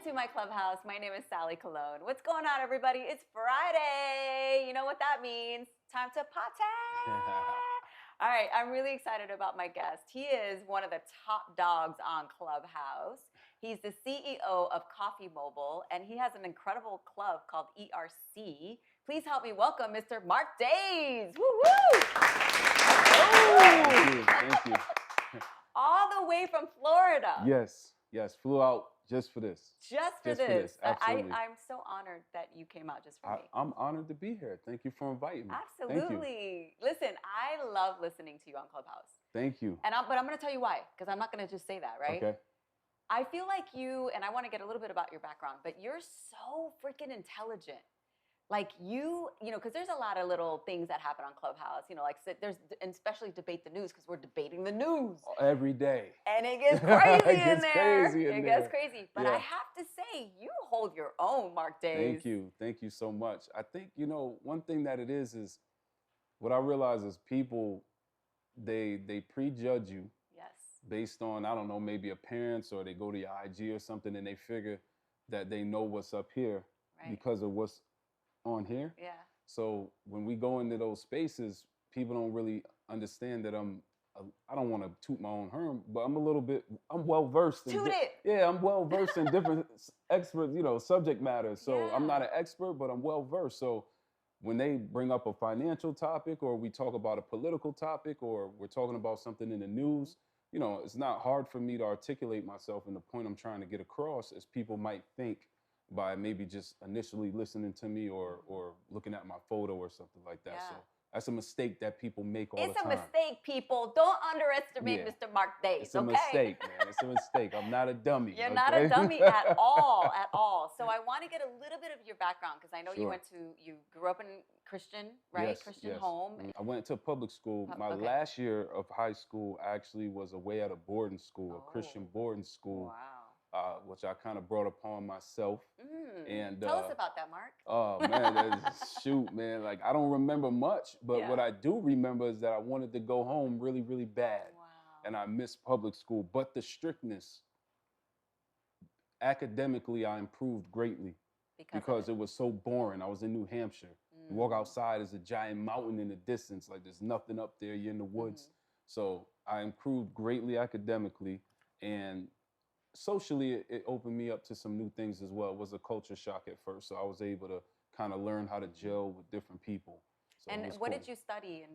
to my Clubhouse. My name is Sally Colón. What's going on, everybody? It's Friday. You know what that means. Time to party. All right, I'm really excited about my guest. He is one of the top dogs on Clubhouse. He's the CEO of Koffee Mobile, and he has an incredible club called ERC. Please help me welcome Mr. Mark Days. Woo woo! Thank you. All the way from Florida. Yes, flew out just for this. Just for this. Absolutely. I'm so honored that you came out just for me. I'm honored to be here. Thank you for inviting me. Absolutely. Listen, I love listening to you on Clubhouse. Thank you. But I'm going to tell you why, because I'm not going to just say that, right? Okay. I feel like you, and I want to get a little bit about your background, but you're so freaking intelligent. Like you know, because there's a lot of little things that happen on Clubhouse, you know, like there's, and especially debate the news, because we're debating the news. Every day. And it gets crazy in there. It gets crazy. But I have to say, you hold your own, Mark Days. Thank you so much. I think, you know, one thing that it is what I realize is people, they prejudge you. Yes. Based on, I don't know, maybe appearance, or they go to your IG or something and they figure that they know what's up here because of what's on here. Yeah. So when we go into those spaces, people don't really understand that I don't want to toot my own horn, but I'm well versed. Toot it. Yeah, I'm well versed in different expert, you know, subject matters. So I'm not an expert, but I'm well versed. So when they bring up a financial topic, or we talk about a political topic, or we're talking about something in the news, you know, it's not hard for me to articulate myself. And the point I'm trying to get across is people might think by maybe just initially listening to me or looking at my photo or something like that. Yeah. So that's a mistake that people make all the time. It's a mistake, people. Don't underestimate Mr. Mark Days, It's a mistake, man. It's a mistake. I'm not a dummy. You're not a dummy at all, at all. So I want to get a little bit of your background, because I know you grew up in Christian, right? Yes, Christian home. I went to public school. My last year of high school actually was away at a boarding school, a Christian boarding school. Wow. Which I kind of brought upon myself. And tell us about that, Mark. Oh man, shoot, man. Like, I don't remember much, but what I do remember is that I wanted to go home really, really bad. Wow. And I missed public school. But the strictness, academically, I improved greatly because it was so boring. I was in New Hampshire. You walk outside, there's a giant mountain in the distance. Like, there's nothing up there. You're in the woods. So I improved greatly academically, and socially, it opened me up to some new things as well. It was a culture shock at first, so I was able to kind of learn how to gel with different people. So and what did you study in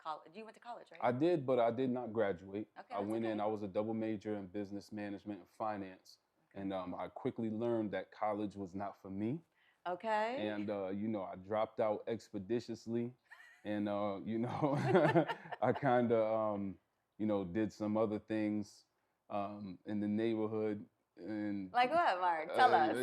college? You went to college, right? I did, but I did not graduate. Okay, I went in, I was a double major in business management and finance. And I quickly learned that college was not for me. Okay. And, you know, I dropped out expeditiously. And, you know, I kind of, you know, did some other things in the neighborhood. And like what, Mark? Tell us.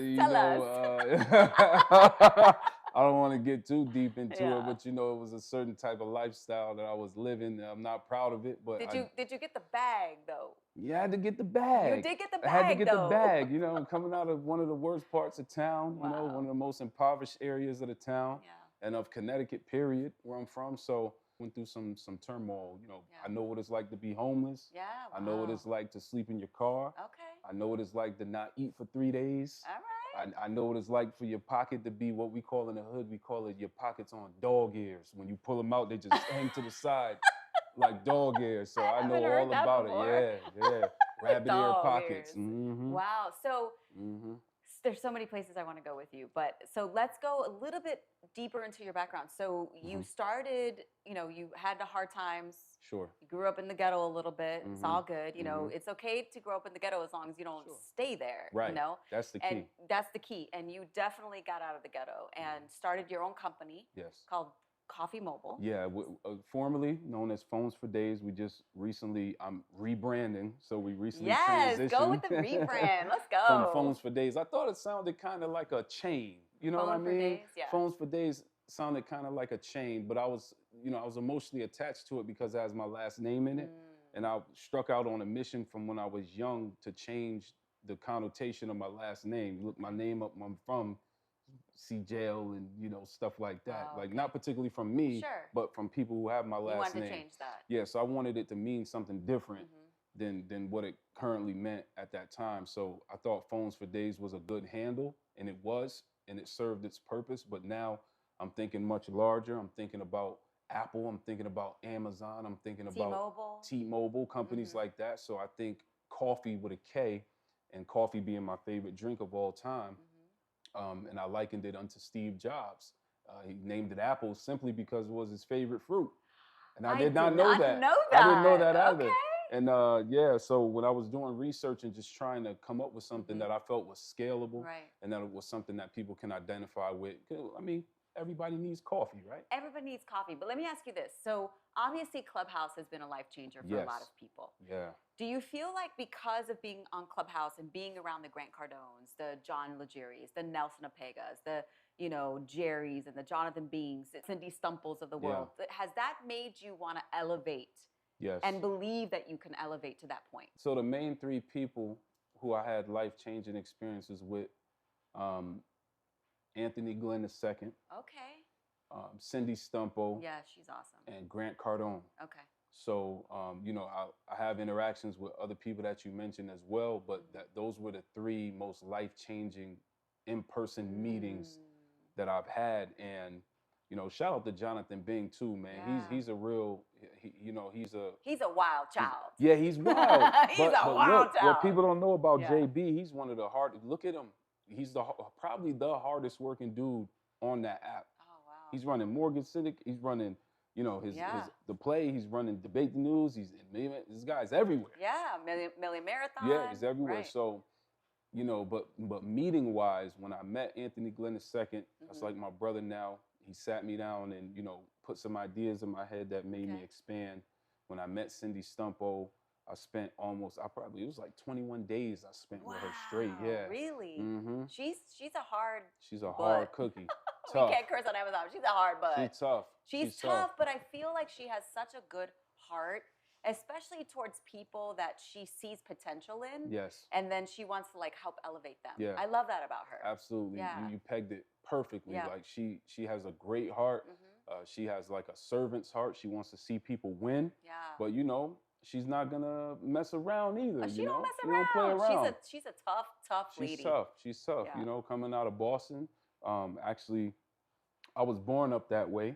I don't want to get too deep into it, but you know, it was a certain type of lifestyle that I was living. I'm not proud of it, but did you get the bag though? Yeah, I had to get the bag. You did get the bag. I had to get the bag. You know, coming out of one of the worst parts of town. Wow. You know, one of the most impoverished areas of the town, and of Connecticut, period, where I'm from. So went through some turmoil. You know, I know what it's like to be homeless. Yeah. Wow. I know what it's like to sleep in your car. Okay. I know what it's like to not eat for 3 days. All right. I know what it's like for your pocket to be what we call in the hood, we call it your pockets on dog ears. When you pull them out, they just hang to the side like dog ears. So I know all about it. Yeah. Rabbit ear pockets. Mm-hmm. Wow. So there's so many places I want to go with you, but so let's go a little bit deeper into your background. So you started, you know, you had the hard times. Sure. You grew up in the ghetto a little bit. It's all good. You know, it's okay to grow up in the ghetto as long as you don't stay there. Right. You know? That's the key. And that's the key. And you definitely got out of the ghetto and started your own company. Yes. Called Koffee Mobile. Yeah, formerly known as Phones for Days. We just recently, I'm rebranding. So we recently transitioned. Yes, go with the rebrand. Let's go. From Phones for Days. I thought it sounded kind of like a chain. You know what I mean? Phone for Days, yeah. Phones for Days sounded kind of like a chain, but I was emotionally attached to it because it has my last name in it. And I struck out on a mission from when I was young to change the connotation of my last name. Look my name up, I'm from, see jail and, you know, stuff like that. Oh, like, not particularly from me, but from people who have my last name. You wanted to change that. Yeah, so I wanted it to mean something different. than what it currently meant at that time. So I thought Phones for Days was a good handle, and it was, and it served its purpose. But now I'm thinking much larger. I'm thinking about Apple. I'm thinking about Amazon. I'm thinking about T-Mobile. T-Mobile, companies like that. So I think coffee with a K, and coffee being my favorite drink of all time. And I likened it unto Steve Jobs. He named it Apple simply because it was his favorite fruit. And I did not know that. I didn't know that either. Okay. And yeah, so when I was doing research and just trying to come up with something that I felt was scalable, and that it was something that people can identify with. I mean, everybody needs coffee, right? Everybody needs coffee. But let me ask you this. So obviously Clubhouse has been a life changer for a lot of people. Yeah. Do you feel like because of being on Clubhouse and being around the Grant Cardones, the John Legeries, the Nelson Apegas, the Jerry's and the Jonathan Beings, the Cindy Stumples of the world, has that made you want to elevate and believe that you can elevate to that point? So the main three people who I had life-changing experiences with, Anthony Glenn II. Okay. Cindy Stumpo. Yeah, she's awesome. And Grant Cardone. Okay. So, I have interactions with other people that you mentioned as well, but those were the three most life-changing in-person meetings that I've had. And, shout out to Jonathan Bing too, man. Yeah. He's a real, he's a wild child. Yeah, he's wild. He's a wild child. What people don't know about JB, he's one of the hardest. Look at him. He's probably the hardest working dude on that app. Oh, wow. He's running Morgan Syndic. He's running, the play. He's running Debate the News. This guy's everywhere. Yeah, Million Marathon. Yeah, he's everywhere. Right. So, but meeting wise, when I met Anthony Glenn II, that's like my brother now. He sat me down and put some ideas in my head that made me expand. When I met Cindy Stumpo, I spent it was like 21 days I spent with her straight. Yeah. Really? Mm-hmm. She's a hard. She's a hard cookie. We can't curse on Amazon. She's a hard butt. She's tough. She's tough, but I feel like she has such a good heart, especially towards people that she sees potential in. Yes. And then she wants to help elevate them. Yeah. I love that about her. Absolutely. Yeah. You pegged it perfectly. Yeah. Like she has a great heart. She has like a servant's heart. She wants to see people win. Yeah. But she's not gonna mess around either. She don't mess She around. don't play around. She's a tough lady. She's tough. Yeah. Coming out of Boston. Actually, I was born up that way,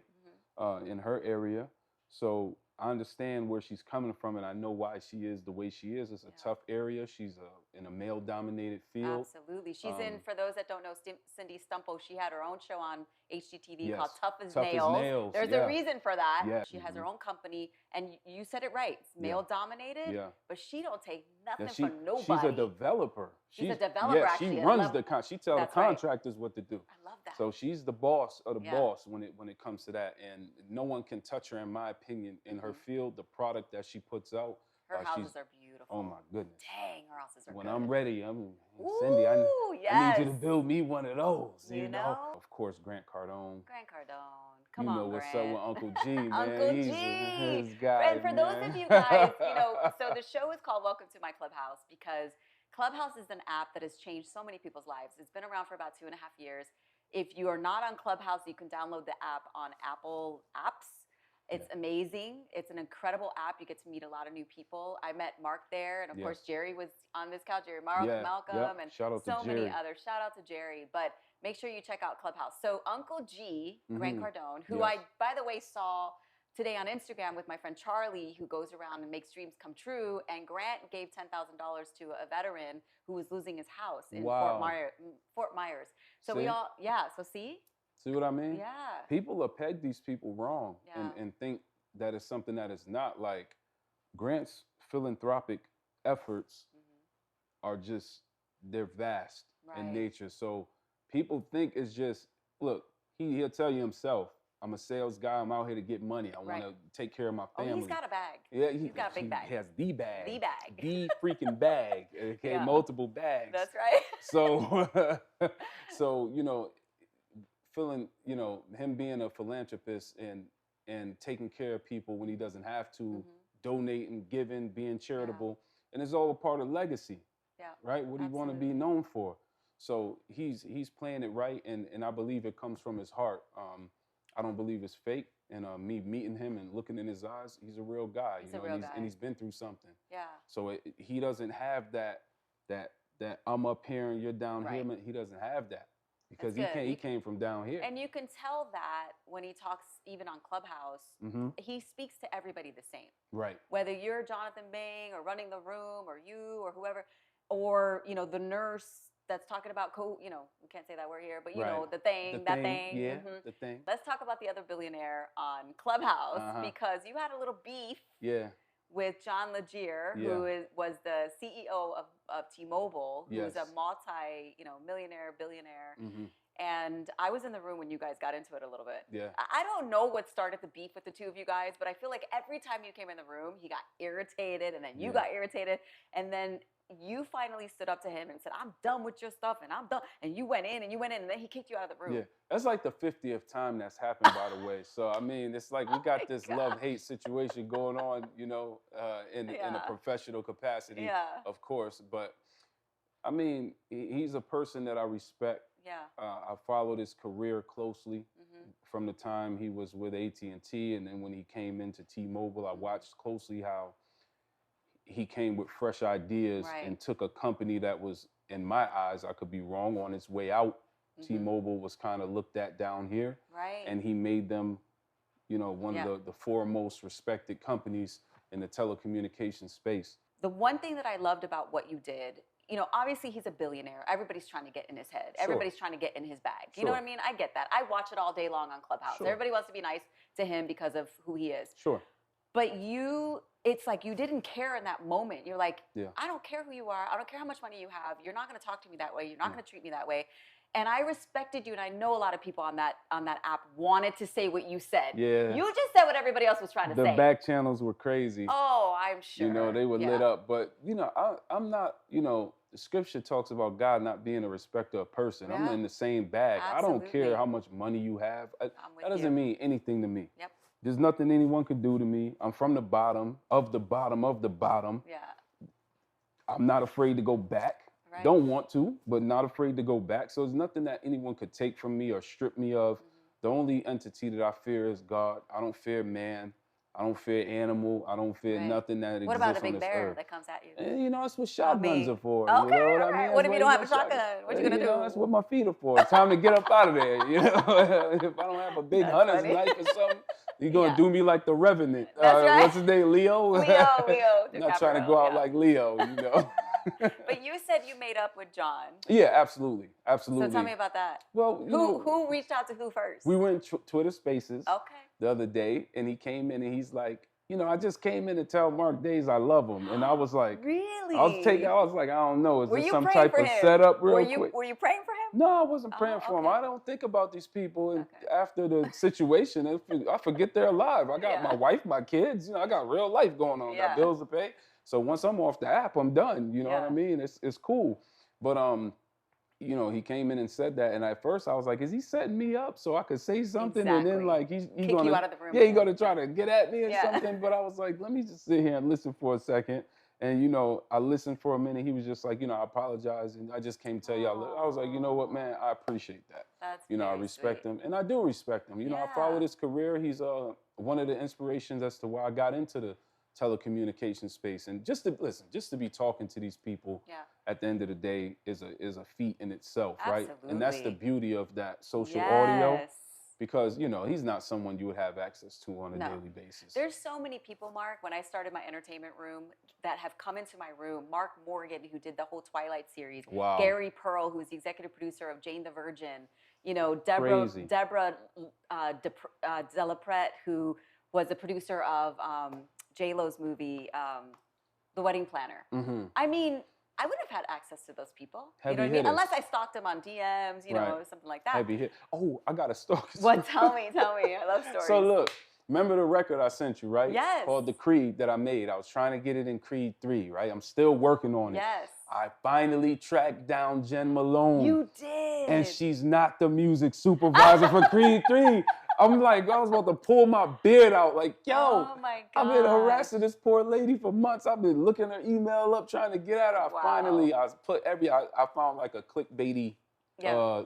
in her area. So I understand where she's coming from, and I know why she is the way she is. It's a tough area. She's in a male-dominated field. Absolutely. She's in, for those that don't know, Cindy Stumpo, she had her own show on HGTV called Tough as Nails. There's a reason for that. Yeah. She has her own company, and you said it right. It's male-dominated, but she don't take nothing from nobody. She's a developer. She's a developer, actually. She runs she tells the contractors what to do. I love that. So she's the boss of the boss when it comes to that, and no one can touch her, in my opinion, in her field. The product that she puts out. Her houses are beautiful. Oh my goodness. Dang, her houses are When good. I'm ready, Cindy, I need you to build me one of those. You know? Of course, Grant Cardone. Grant Cardone. Come on, You know what's up with Uncle G, man. Uncle He's G. his guy, and for those of you guys, so the show is called Welcome to My Clubhouse because Clubhouse is an app that has changed so many people's lives. It's been around for about 2.5 years. If you are not on Clubhouse, you can download the app on Apple Apps. It's amazing. It's an incredible app. You get to meet a lot of new people. I met Mark there, and of course, Jerry was on this couch. Jerry Malcolm, and shout out so to many Jerry. others. Shout out to Jerry. But make sure you check out Clubhouse. So Uncle G, Grant Cardone, who I, by the way, saw today on Instagram with my friend Charlie, who goes around and makes dreams come true. And Grant gave $10,000 to a veteran who was losing his house in Fort Myers. So so see? See what I mean? Yeah. People have pegged these people wrong and think that it's something that is not. Like Grant's philanthropic efforts are just, they're vast in nature. So people think it's just, look, he'll tell you himself, I'm a sales guy. I'm out here to get money. I want to take care of my family. Oh, he's got a bag. Yeah, he's got a big bag. He has the bag. The bag. The freaking bag. Okay, multiple bags. That's right. So feeling, him being a philanthropist and taking care of people when he doesn't have to, donating, giving, being charitable, and it's all a part of legacy. Yeah. Right? What do you want to be known for? So he's playing it right, and I believe it comes from his heart. I don't believe it's fake. And me meeting him and looking in his eyes, he's a real guy. He's a real guy. And he's been through something. Yeah. So he doesn't have that I'm up here and you're down here. Right. He doesn't have that because That's good. he came from down here. And you can tell that when he talks, even on Clubhouse, he speaks to everybody the same. Right. Whether you're Jonathan Bing or running the room, or you, or whoever, or the nurse that's talking about we can't say that word here, but you know the thing. Yeah, the thing. Let's talk about the other billionaire on Clubhouse because you had a little beef. Yeah. With John Legere, who was the CEO of T-Mobile, who's a millionaire, billionaire. And I was in the room when you guys got into it a little bit. Yeah. I don't know what started the beef with the two of you guys, but I feel like every time you came in the room, he got irritated, and then you got irritated, and then you finally stood up to him and said, "I'm done with your stuff, and I'm done." And you went in, and then he kicked you out of the room. Yeah, that's like the 50th time that's happened, by the way. So I mean, it's like we got this love-hate situation going on, in a professional capacity, of course. But I mean, he's a person that I respect. Yeah. I followed his career closely from the time he was with AT&T, and then when he came into T-Mobile, I watched closely how he came with fresh ideas and took a company that was, in my eyes, I could be wrong, on its way out. T-Mobile was kind of looked at down here. Right. And he made them, one of the foremost respected companies in the telecommunications space. The one thing that I loved about what you did, obviously he's a billionaire. Everybody's trying to get in his head. Everybody's trying to get in his bag. You know what I mean? I get that. I watch it all day long on Clubhouse. Everybody wants to be nice to him because of who he is. Sure. But it's like you didn't care in that moment. You're like, I don't care who you are. I don't care how much money you have. You're not going to talk to me that way. You're not going to treat me that way. And I respected you, and I know a lot of people on that app wanted to say what you said. Yeah. You just said what everybody else was trying to say. The back channels were crazy. Oh, I'm sure. They were lit up. But, I'm not, the scripture talks about God not being a respecter of person. I'm in the same bag. Absolutely. I don't care how much money you have. That doesn't mean anything to me. Yep. There's nothing anyone could do to me. I'm from the bottom of the bottom of the bottom. Yeah. I'm not afraid to go back. Right. Don't want to, but not afraid to go back. So there's nothing that anyone could take from me or strip me of. The only entity that I fear is God. I don't fear man. I don't fear animal. I don't fear nothing that exists on this earth. What about a big bear that comes at you? And, that's what shotguns are for. Okay, you know what I mean? What if you don't have a shotgun? What you gonna do? That's what my feet are for. It's time to get up out of there. If I don't have a big hunter's knife or something, you're gonna do me like the Revenant. That's right. What's his name? Leo. Leo. I'm not trying to go out like Leo. But you said you made up with John. Yeah, absolutely. Absolutely. So tell me about that. Well, who reached out to who first? We went Twitter Spaces the other day, and he came in and he's like, I just came in to tell Mark Days I love him. And I was like, really? I was like, I don't know. Is this some type of setup real quick? Were you praying for him? No, I wasn't praying for him. I don't think about these people and after the situation. I forget they're alive. I got my wife, my kids. I got real life going on. Got bills to pay. So once I'm off the app, I'm done. You know what I mean? It's cool. But he came in and said that, and at first I was like, is he setting me up so I could say something? Exactly. And then like he's kick gonna you out of the room. Yeah, he's gonna try to get at me or something. But I was like, let me just sit here and listen for a second. And I listened for a minute. He was just like, I apologize, and I just came to tell you. I was like, you know what, man, I appreciate that. That's I respect him, and I do respect him. I followed his career. He's one of the inspirations as to why I got into the telecommunication space. And just to be talking to these people at the end of the day is a feat in itself. Absolutely. Right? And that's the beauty of that social audio, because he's not someone you would have access to on a daily basis. There's so many people, Mark, when I started my entertainment room, that have come into my room. Mark Morgan, who did the whole Twilight series. Wow. Gary Pearl, who's the executive producer of Jane the Virgin. Deborah Delaprete, who was the producer of J-Lo's movie, The Wedding Planner. I mean, I wouldn't have had access to those people. Heavy you know what I mean? hitters. Unless I stalked them on DMs, something like that. Heavy hit. Oh, I got a story. What? Tell me. I love stories. So look, remember the record I sent you, right? Yes. Called The Creed that I made. I was trying to get it in Creed 3, right? I'm still working on it. Yes. I finally tracked down Jen Malone. You did. And she's not the music supervisor for Creed 3. I'm like, I was about to pull my beard out. Like, yo, oh my God. I've been harassing this poor lady for months. I've been looking her email up, trying to get at her. I found like a clickbaity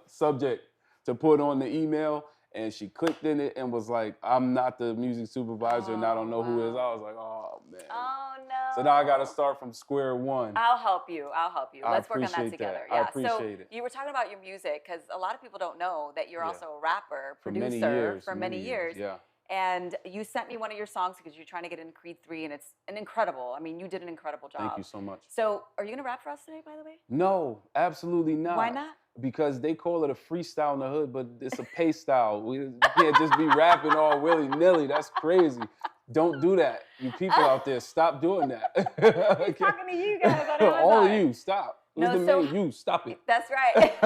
subject to put on the email. and she clicked in it and was like, I'm not the music supervisor and I don't know who it is. wow. I was like, oh man. Oh So now I got to no. start from square one. I'll help you. I'll help you. I Let's work on that appreciate together. that. I Yeah. So appreciate it. you were talking about your music because a lot of people don't know that you're Yeah. also a rapper, For many producer years, for many years. Yeah. And you sent me one of your songs because you're trying to get in Creed 3, and it's an incredible. I mean, you did an incredible job. Thank you so much. So, are you gonna rap for us today, by the way? No, absolutely not. Why not? Because they call it a freestyle in the hood, but it's a pace style. You can't just be rapping all willy-nilly. That's crazy. Don't do that. You people out there, stop doing that. He's talking to you guys. I don't know. All of you, stop. No, Who's the so- main you? Stop it. That's right.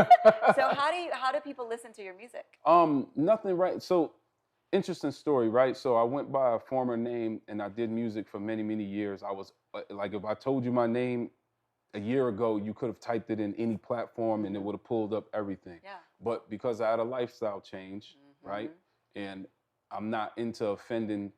So how do people listen to your music? Nothing, right? So, interesting story, right? So I went by a former name and I did music for many, many years. I was like, if I told you my name a year ago, you could have typed it in any platform and it would have pulled up everything. Yeah. But because I had a lifestyle change, right? And I'm not into offending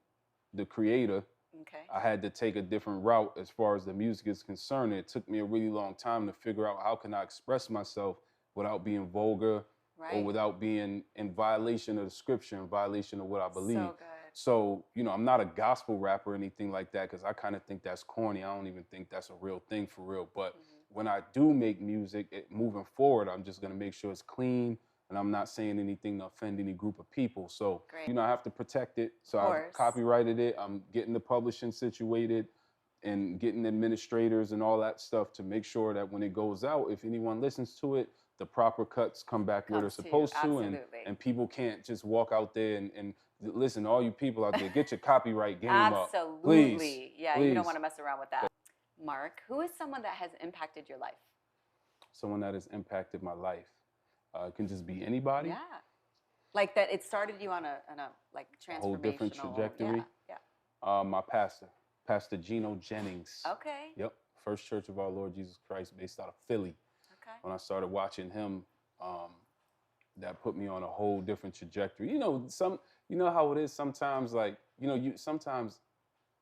the creator, Okay. I had to take a different route as far as the music is concerned. It took me a really long time to figure out how can I express myself without being vulgar, or without being in violation of the scripture, in violation of what I believe. So good. So, I'm not a gospel rapper or anything like that because I kind of think that's corny. I don't even think that's a real thing for real. But when I do make music, moving forward, I'm just going to make sure it's clean and I'm not saying anything to offend any group of people. So, Great. I have to protect it. So I've copyrighted it. I'm getting the publishing situated and getting administrators and all that stuff to make sure that when it goes out, if anyone listens to it, the proper cuts come back where they're supposed to, and people can't just walk out there and listen, all you people out there, get your copyright game up. Absolutely. Please. Yeah, Please. you don't want to mess around with that. Mark, who is someone that has impacted your life? Someone that has impacted my life. It can just be anybody. Yeah. Like that it started you on a like transformational. Whole different trajectory. Yeah. My pastor, Pastor Gino Jennings. Okay. Yep. First Church of Our Lord Jesus Christ, based out of Philly. Okay. When I started watching him, that put me on a whole different trajectory. You know how it is sometimes, like, sometimes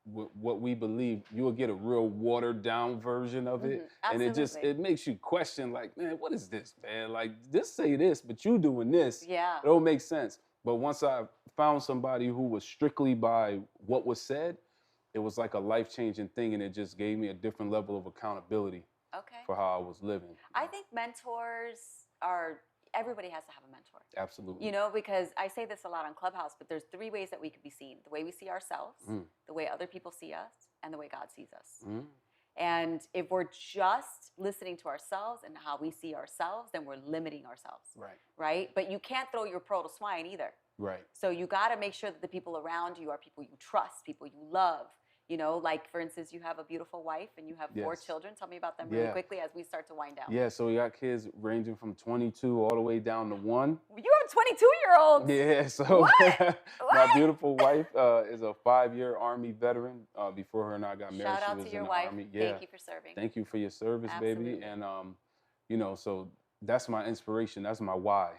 what we believe, you will get a real watered down version of it. And it makes you question, like, man, what is this, man? Like, just say this, but you doing this. Yeah. It don't make sense. But once I found somebody who was strictly by what was said, it was like a life-changing thing, and it just gave me a different level of accountability for how I was living. I think mentors everybody has to have a mentor. Absolutely. Because I say this a lot on Clubhouse, but there's 3 ways that we could be seen. The way we see ourselves, the way other people see us, and the way God sees us. And if we're just listening to ourselves and how we see ourselves, then we're limiting ourselves. Right? But you can't throw your pearl to swine either. Right. So you got to make sure that the people around you are people you trust, people you love. Like, for instance, you have a beautiful wife and you have 4 children. Tell me about them really quickly as we start to wind down. Yeah, so we got kids ranging from 22 all the way down to 1. You have 22-year-olds. Yeah, so my beautiful wife is a 5-year Army veteran. Before her and I got married, Shout out she was to your in the wife. Army. Yeah. Thank you for serving. Thank you for your service, Absolutely. baby. And, so that's my inspiration. That's my why.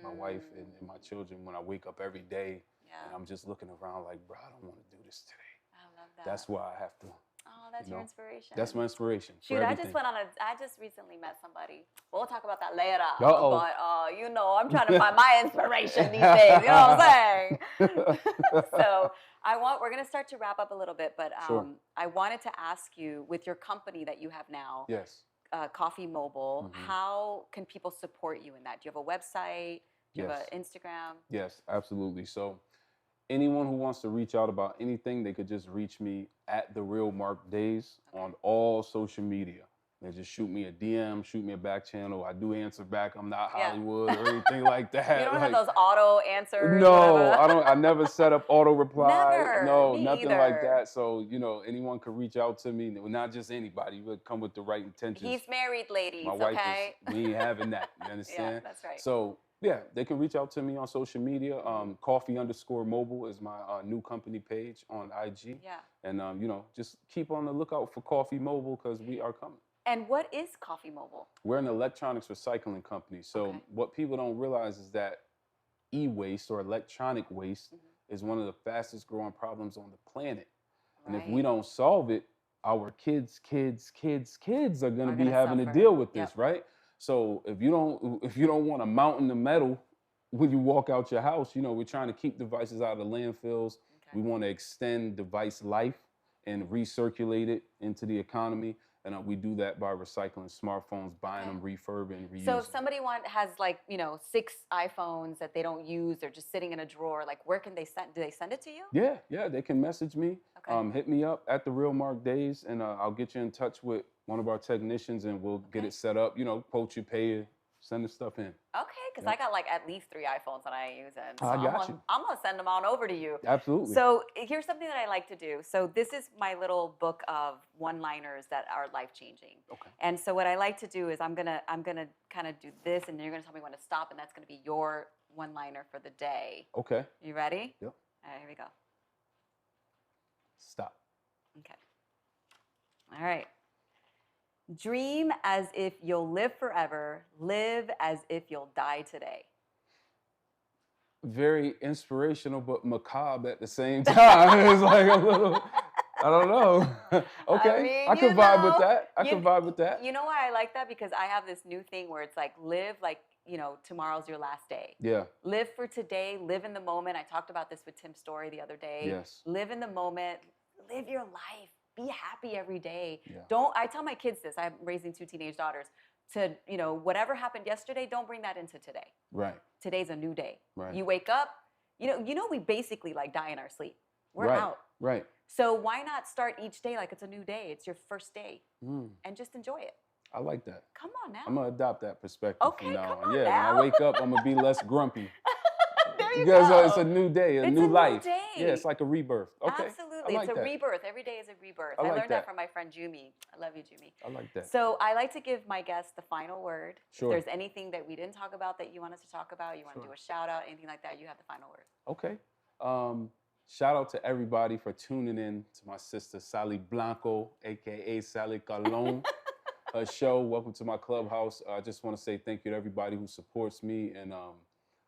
My wife and my children, when I wake up every day and I'm just looking around like, bro, I don't want to do this today. I love that. That's why I have to. Oh, that's your inspiration. That's my inspiration. Shoot, I just recently met somebody. We'll talk about that later. Uh-oh. But, I'm trying to find my inspiration these days. You know what I'm saying? So we're going to start to wrap up a little bit, but I wanted to ask you, with your company that you have now, Yes. Koffee Mobile, how can people support you in that? Do you have a website? Do you have an Instagram? Yes, absolutely. So anyone who wants to reach out about anything, they could just reach me at The Real Mark Days on all social media. They just shoot me a DM, shoot me a back channel. I do answer back. I'm not Hollywood or anything like that. You don't have those auto answers? No, I never set up auto reply. Never. No, Me nothing either. like that. So, anyone could reach out to me. Not just anybody. You would come with the right intentions. He's married, ladies, My wife okay? we ain't having that. You understand? Yeah, that's right. So, yeah, they can reach out to me on social media. Koffee_mobile is my new company page on IG. Yeah. And, just keep on the lookout for Koffee Mobile because we are coming. And what is Koffee Mobile? We're an electronics recycling company. So what people don't realize is that e-waste or electronic waste is one of the fastest growing problems on the planet. And if we don't solve it, our kids are going to be having to deal with this, right? So if you don't want a mountain of metal when you walk out your house, we're trying to keep devices out of the landfills. Okay. We want to extend device life and recirculate it into the economy. And we do that by recycling smartphones, buying them, refurbing, reusing. So if somebody has 6 iPhones that they don't use, they're just sitting in a drawer, like where can they send? Do they send it to you? Yeah, they can message me. Okay. Hit me up at the Real Mark Days, and I'll get you in touch with one of our technicians, and we'll get it set up. Quote you, pay you, send the stuff in. Okay, because I got at least 3 iPhones that I use, and so I got you. I'm gonna send them on over to you. Absolutely. So here's something that I like to do. So this is my little book of one-liners that are life-changing. Okay. And so what I like to do is I'm gonna kind of do this, and you're gonna tell me when to stop, and that's gonna be your one-liner for the day. Okay. You ready? Yep. All right, here we go. Stop. Okay. All right. Dream as if you'll live forever. Live as if you'll die today. Very inspirational, but macabre at the same time. It's like a little, I don't know. Okay. I can vibe with that. I can vibe with that. You know why I like that? Because I have this new thing where it's like live like, tomorrow's your last day. Yeah. Live for today. Live in the moment. I talked about this with Tim Story the other day. Yes. Live in the moment. Live your life. Be happy every day. Yeah. I tell my kids this. I'm raising 2 teenage daughters. To, whatever happened yesterday, don't bring that into today. Right. Today's a new day. Right. You wake up, we basically die in our sleep. We're out. Right. So why not start each day like it's a new day? It's your first day. And just enjoy it. I like that. Come on now. I'm going to adopt that perspective from now come on. on Yeah, now. when I wake up, I'm going to be less grumpy. There you because go. It's a new day, a new life. Yeah, it's like a rebirth. Okay. Absolutely. It's a rebirth. Every day is a rebirth. I learned that from my friend Jumi. I love you, Jumi. I like that. So I like to give my guests the final word. Sure. If there's anything that we didn't talk about that you want us to talk about, you want to do a shout out, anything like that, you have the final word. Okay. Shout out to everybody for tuning in to my sister Sally Blanco, aka Sally Colón. Her show. Welcome to my Clubhouse. I just want to say thank you to everybody who supports me, and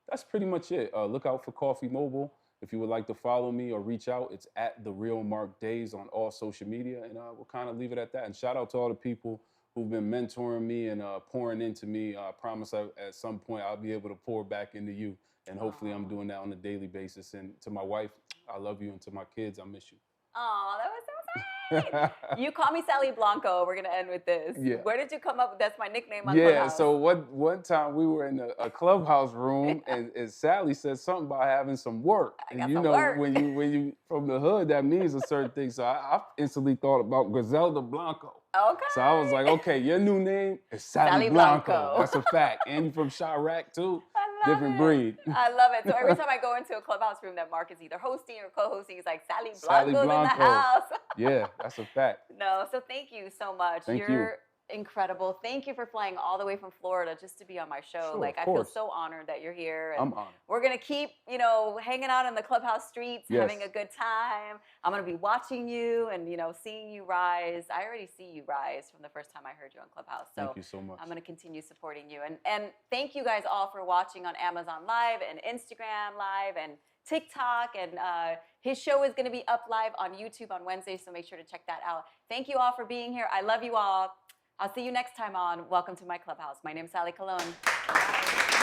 that's pretty much it. Look out for Koffee Mobile. If you would like to follow me or reach out, it's at The Real Mark Days on all social media, and we'll kind of leave it at that. And shout out to all the people who've been mentoring me and pouring into me. I promise at some point I'll be able to pour back into you, and hopefully I'm doing that on a daily basis. And to my wife, I love you, and to my kids, I miss you. Oh, that was so sweet. You call me Sally Blanco. We're going to end with this. Yeah. Where did you come up with? That's my nickname on Clubhouse. So one time we were in a Clubhouse room, and Sally said something about having some work. I got And some work. when you from the hood, that means a certain thing. So I instantly thought about Griselda Blanco. Okay. So I was like, okay, your new name is Sally Blanco. That's a fact. And you from Chirac too. Different breed. I love it. So every time I go into a Clubhouse room that Mark is either hosting or co-hosting, he's like, Sally Blanco's in the house. Yeah, that's a fact. No, so thank you so much. Thank You're you. incredible. Thank you for flying all the way from Florida just to be on my show. Sure, like, I feel so honored that you're here. And I'm honored. we're going to keep, hanging out in the Clubhouse streets, having a good time. I'm going to be watching you and, seeing you rise. I already see you rise from the first time I heard you on Clubhouse. So thank you so much. I'm going to continue supporting you. And thank you guys all for watching on Amazon Live and Instagram Live and TikTok. And his show is going to be up live on YouTube on Wednesday, so make sure to check that out. Thank you all for being here. I love you all. I'll see you next time on Welcome to My Clubhouse. My name is Sally Colón. Bye.